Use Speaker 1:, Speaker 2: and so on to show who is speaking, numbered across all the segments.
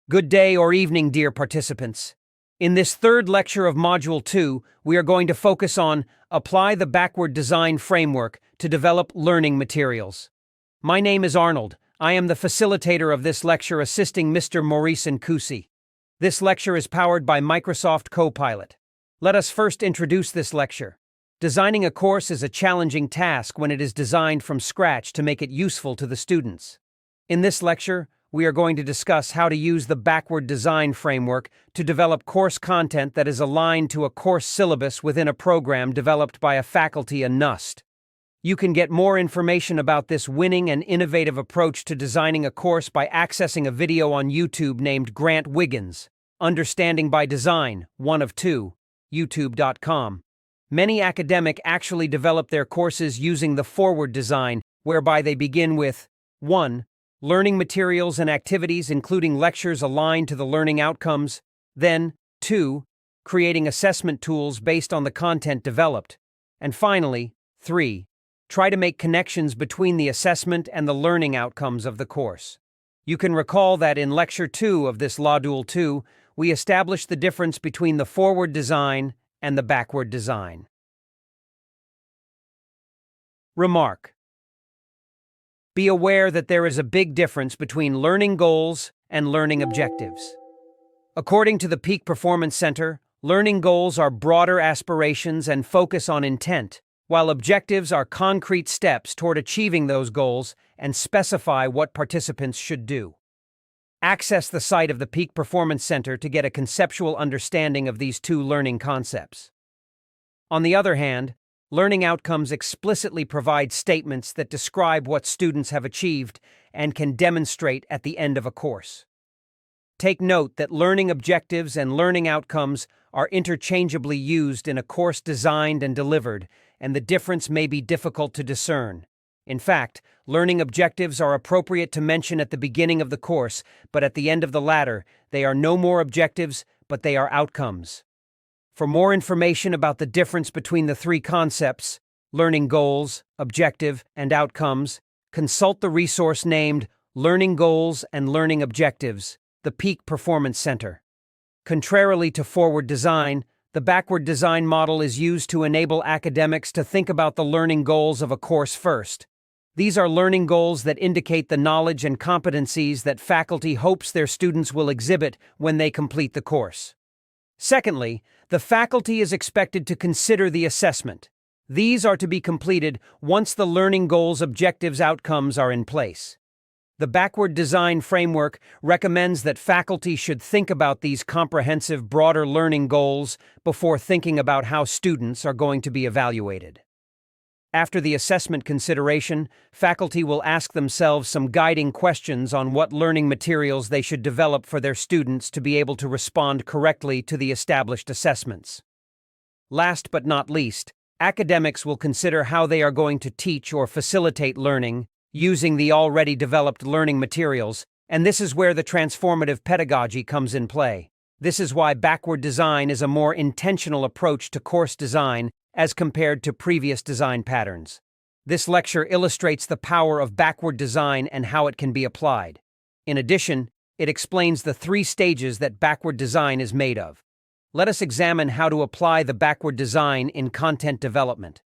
Speaker 1: Good day or evening, dear participants. In this third lecture of Module 2, we are going to focus on Apply the Backward Design Framework to Develop Learning Materials. My name is Arnold. I am the facilitator of this lecture, assisting Mr. Maurice Nkusi. This lecture is powered by Microsoft Copilot. Let us first introduce this lecture. Designing a course is a challenging task when it is designed from scratch to make it useful to the students. In this lecture, we are going to discuss how to use the backward design framework to develop course content that is aligned to a course syllabus within a program developed by a faculty and NUST. You can get more information about this winning and innovative approach to designing a course by accessing a video on YouTube named Grant Wiggins, Understanding by Design, 1 of 2, youtube.com. Many academics actually develop their courses using the forward design, whereby they begin with 1. Learning materials and activities including lectures aligned to the learning outcomes, then 2. Creating assessment tools based on the content developed, and finally 3. Try to make connections between the assessment and the learning outcomes of the course. You can recall that in Lecture 2 of this Module 2, we established the difference between the forward design and the backward design. Remark. Be aware that there is a big difference between learning goals and learning objectives. According to the Peak Performance Center, learning goals are broader aspirations and focus on intent, while objectives are concrete steps toward achieving those goals and specify what participants should do. Access the site of the Peak Performance Center to get a conceptual understanding of these two learning concepts. On the other hand, learning outcomes explicitly provide statements that describe what students have achieved and can demonstrate at the end of a course. Take note that learning objectives and learning outcomes are interchangeably used in a course designed and delivered, and the difference may be difficult to discern. In fact, learning objectives are appropriate to mention at the beginning of the course, but at the end of the latter, they are no more objectives, but they are outcomes. For more information about the difference between the three concepts, learning goals, objective, and outcomes, consult the resource named Learning Goals and Learning Objectives, the Peak Performance Center. Contrarily to forward design, the backward design model is used to enable academics to think about the learning goals of a course first. These are learning goals that indicate the knowledge and competencies that faculty hopes their students will exhibit when they complete the course. Secondly, the faculty is expected to consider the assessment. These are to be completed once the learning goals, objectives, outcomes are in place. The backward design framework recommends that faculty should think about these comprehensive, broader learning goals before thinking about how students are going to be evaluated. After the assessment consideration, faculty will ask themselves some guiding questions on what learning materials they should develop for their students to be able to respond correctly to the established assessments. Last but not least, academics will consider how they are going to teach or facilitate learning using the already developed learning materials, and this is where the transformative pedagogy comes in play. This is why backward design is a more intentional approach to course design as compared to previous design patterns. This lecture illustrates the power of backward design and how it can be applied. In addition, it explains the 3 stages that backward design is made of. Let us examine how to apply the backward design in content development.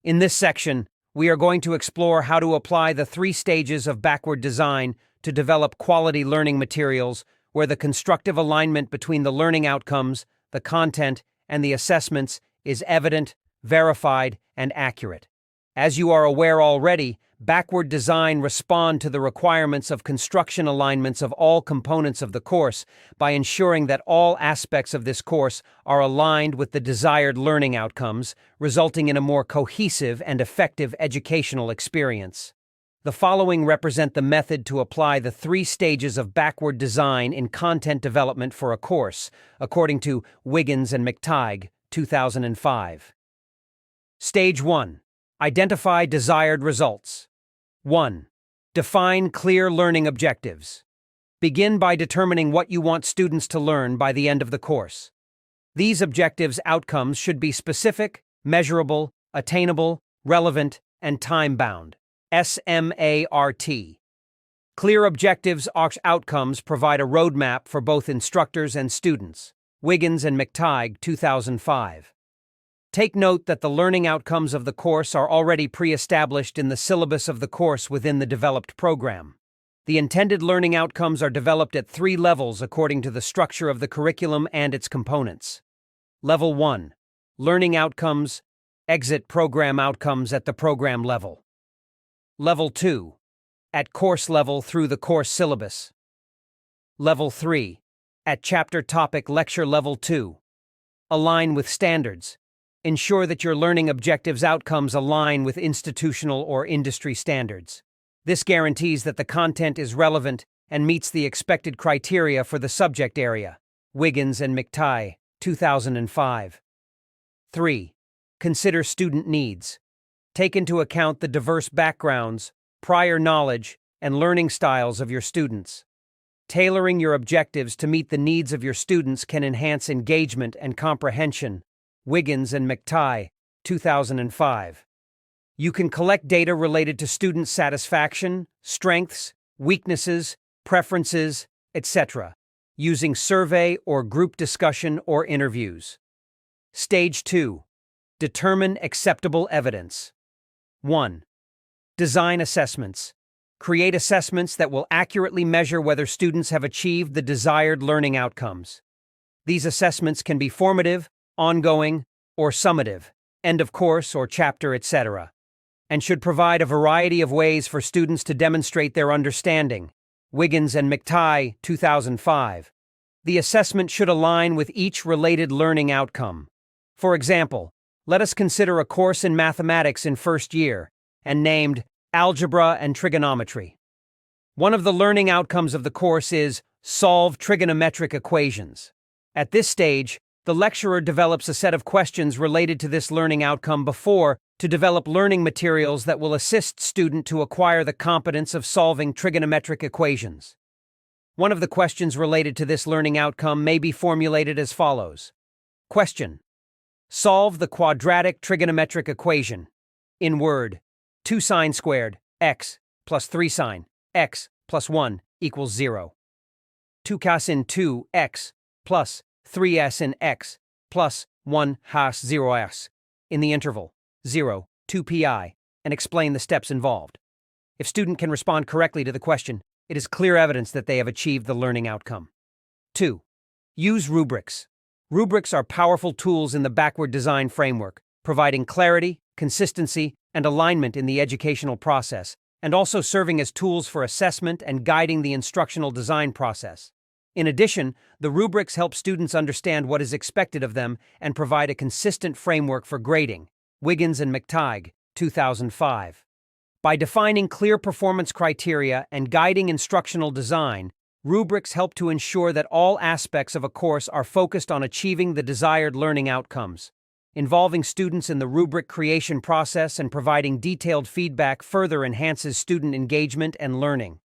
Speaker 1: In this section, we are going to explore how to apply the 3 stages of backward design to develop quality learning materials where the constructive alignment between the learning outcomes, the content, and the assessments is evident, verified, and accurate. As you are aware already, backward design responds to the requirements of construction alignments of all components of the course by ensuring that all aspects of this course are aligned with the desired learning outcomes, resulting in a more cohesive and effective educational experience. The following represent the method to apply the 3 stages of backward design in content development for a course, according to Wiggins and McTighe, 2005. Stage 1. Identify desired results. 1. Define clear learning objectives. Begin by determining what you want students to learn by the end of the course. These objectives' outcomes should be specific, measurable, attainable, relevant, and time-bound. SMART. Clear objectives outcomes provide a roadmap for both instructors and students. Wiggins and McTighe, 2005. Take note that the learning outcomes of the course are already pre-established in the syllabus of the course within the developed program. The intended learning outcomes are developed at 3 levels according to the structure of the curriculum and its components. Level 1. Learning outcomes, exit program outcomes at the program level. Level 2. At course level through the course syllabus. Level 3. At chapter topic lecture level 2. Align with standards. Ensure that your learning objectives outcomes align with institutional or industry standards. This guarantees that the content is relevant and meets the expected criteria for the subject area. Wiggins and McTighe, 2005. 3. Consider student needs. Take into account the diverse backgrounds, prior knowledge, and learning styles of your students. Tailoring your objectives to meet the needs of your students can enhance engagement and comprehension. Wiggins and McTighe, 2005. You can collect data related to student satisfaction, strengths, weaknesses, preferences, etc., using survey or group discussion or interviews. Stage 2. Determine acceptable evidence. 1. Design assessments. Create assessments that will accurately measure whether students have achieved the desired learning outcomes. These assessments can be formative, ongoing, or summative, end of course or chapter, etc., and should provide a variety of ways for students to demonstrate their understanding. Wiggins and McTighe, 2005. The assessment should align with each related learning outcome. For example, let us consider a course in mathematics in first year, and named Algebra and Trigonometry. One of the learning outcomes of the course is Solve Trigonometric Equations. At this stage, the lecturer develops a set of questions related to this learning outcome to develop learning materials that will assist student to acquire the competence of solving trigonometric equations. One of the questions related to this learning outcome may be formulated as follows. Question. Solve the quadratic trigonometric equation. In word, 2 sine squared x plus 3 sine x plus 1 equals 0. 2 cos in 2x plus 3s in x plus 1 has 0s in the interval 0, 2 pi, and explain the steps involved. If student can respond correctly to the question, it is clear evidence that they have achieved the learning outcome. 2. Use rubrics. Rubrics are powerful tools in the backward design framework, providing clarity, consistency, and alignment in the educational process, and also serving as tools for assessment and guiding the instructional design process. In addition, the rubrics help students understand what is expected of them and provide a consistent framework for grading. Wiggins and McTighe, 2005. By defining clear performance criteria and guiding instructional design, rubrics help to ensure that all aspects of a course are focused on achieving the desired learning outcomes. Involving students in the rubric creation process and providing detailed feedback further enhances student engagement and learning.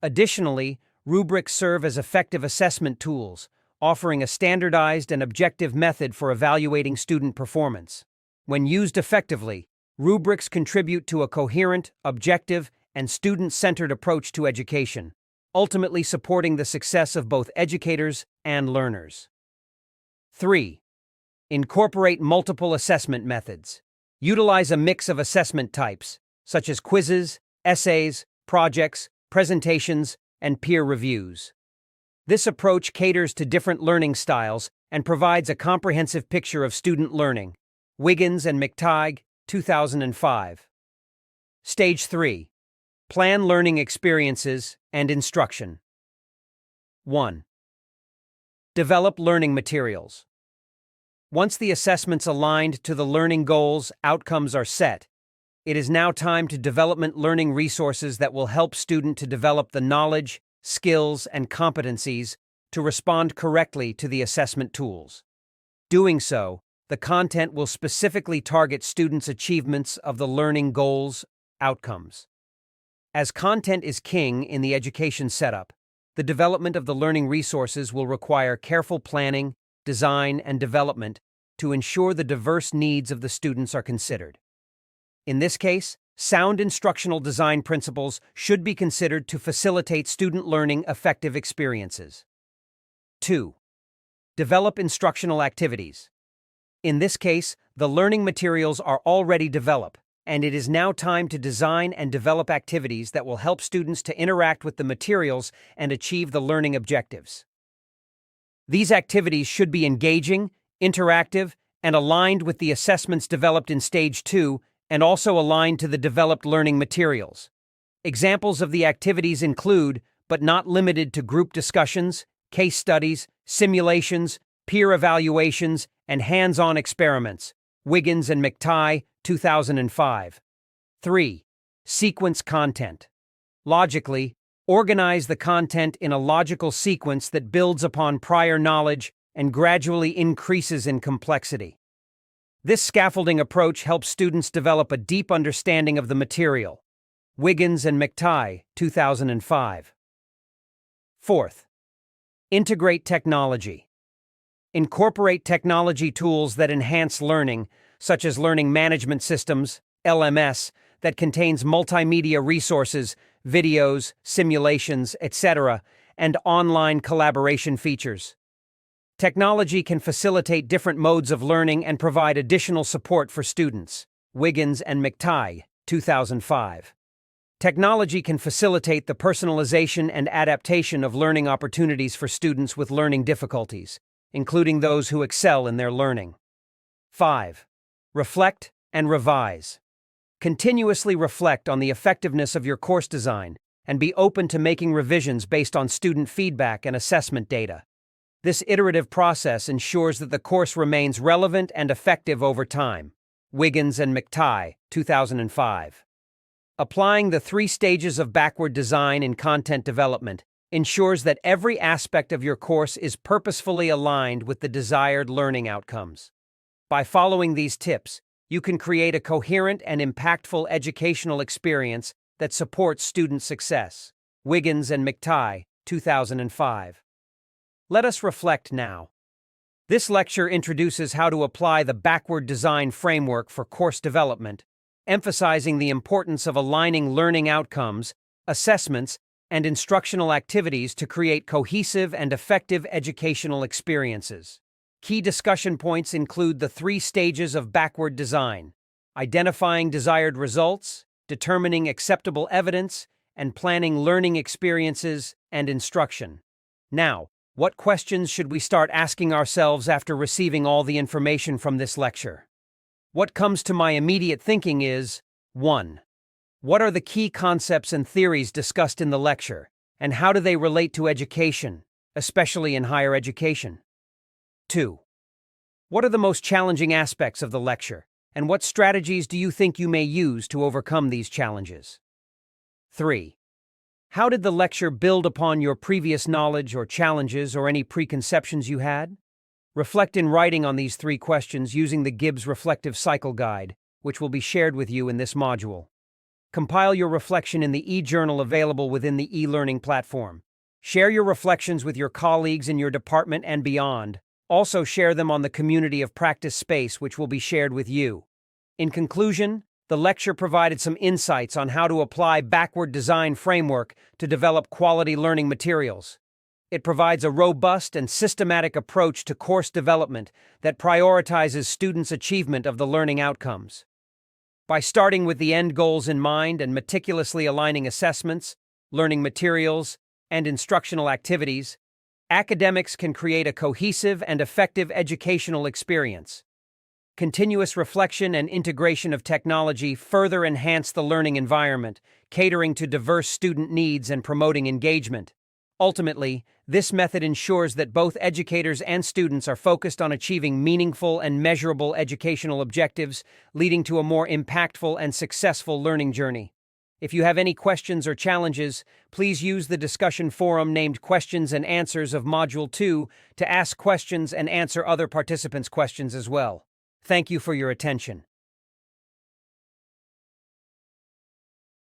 Speaker 1: Additionally, rubrics serve as effective assessment tools, offering a standardized and objective method for evaluating student performance. When used effectively, rubrics contribute to a coherent, objective, and student-centered approach to education, ultimately supporting the success of both educators and learners. 3. Incorporate multiple assessment methods. Utilize a mix of assessment types, such as quizzes, essays, projects, presentations, and peer reviews. This approach caters to different learning styles and provides a comprehensive picture of student learning. Wiggins and McTighe, 2005. Stage 3. Plan learning experiences and instruction. 1. Develop learning materials. Once the assessments aligned to the learning goals, outcomes are set, it is now time to develop learning resources that will help student to develop the knowledge, skills, and competencies to respond correctly to the assessment tools. Doing so, the content will specifically target students' achievements of the learning goals, outcomes. As content is king in the education setup, the development of the learning resources will require careful planning, design, and development to ensure the diverse needs of the students are considered. In this case, Sound instructional design principles should be considered to facilitate student learning effective experiences. 2. Develop instructional activities. In this case, the learning materials are already developed, and it is now time to design and develop activities that will help students to interact with the materials and achieve the learning objectives. These activities should be engaging, interactive, and aligned with the assessments developed in Stage 2 and also aligned to the developed learning materials. Examples of the activities include, but not limited to, group discussions, case studies, simulations, peer evaluations, and hands-on experiments. Wiggins and McTighe, 2005. 3. Sequence content. Logically, organize the content in a logical sequence that builds upon prior knowledge and gradually increases in complexity. This scaffolding approach helps students develop a deep understanding of the material. Wiggins and McTighe, 2005. 4th. Integrate technology. Incorporate technology tools that enhance learning, such as learning management systems, LMS, that contains multimedia resources, videos, simulations, etc., and online collaboration features. Technology can facilitate different modes of learning and provide additional support for students. Wiggins and McTighe, 2005. Technology can facilitate the personalization and adaptation of learning opportunities for students with learning difficulties, including those who excel in their learning. 5. Reflect and revise. Continuously reflect on the effectiveness of your course design and be open to making revisions based on student feedback and assessment data. This iterative process ensures that the course remains relevant and effective over time. Wiggins and McTighe, 2005. Applying the 3 stages of backward design in content development ensures that every aspect of your course is purposefully aligned with the desired learning outcomes. By following these tips, you can create a coherent and impactful educational experience that supports student success. Wiggins and McTighe, 2005. Let us reflect now. This lecture introduces how to apply the backward design framework for course development, emphasizing the importance of aligning learning outcomes, assessments, and instructional activities to create cohesive and effective educational experiences. Key discussion points include the 3 stages of backward design: identifying desired results, determining acceptable evidence, and planning learning experiences and instruction. Now, what questions should we start asking ourselves after receiving all the information from this lecture? What comes to my immediate thinking is, 1. What are the key concepts and theories discussed in the lecture, and how do they relate to education, especially in higher education? 2. What are the most challenging aspects of the lecture, and what strategies do you think you may use to overcome these challenges? 3. How did the lecture build upon your previous knowledge or challenges or any preconceptions you had? Reflect in writing on these 3 questions using the Gibbs Reflective Cycle Guide, which will be shared with you in this module. Compile your reflection in the e-journal available within the e-learning platform. Share your reflections with your colleagues in your department and beyond. Also share them on the community of practice space, which will be shared with you. In conclusion, the lecture provided some insights on how to apply backward design framework to develop quality learning materials. It provides a robust and systematic approach to course development that prioritizes students' achievement of the learning outcomes. By starting with the end goals in mind and meticulously aligning assessments, learning materials, and instructional activities, academics can create a cohesive and effective educational experience. Continuous reflection and integration of technology further enhance the learning environment, catering to diverse student needs and promoting engagement. Ultimately, this method ensures that both educators and students are focused on achieving meaningful and measurable educational objectives, leading to a more impactful and successful learning journey. If you have any questions or challenges, please use the discussion forum named Questions and Answers of Module 2 to ask questions and answer other participants' questions as well. Thank you for your attention.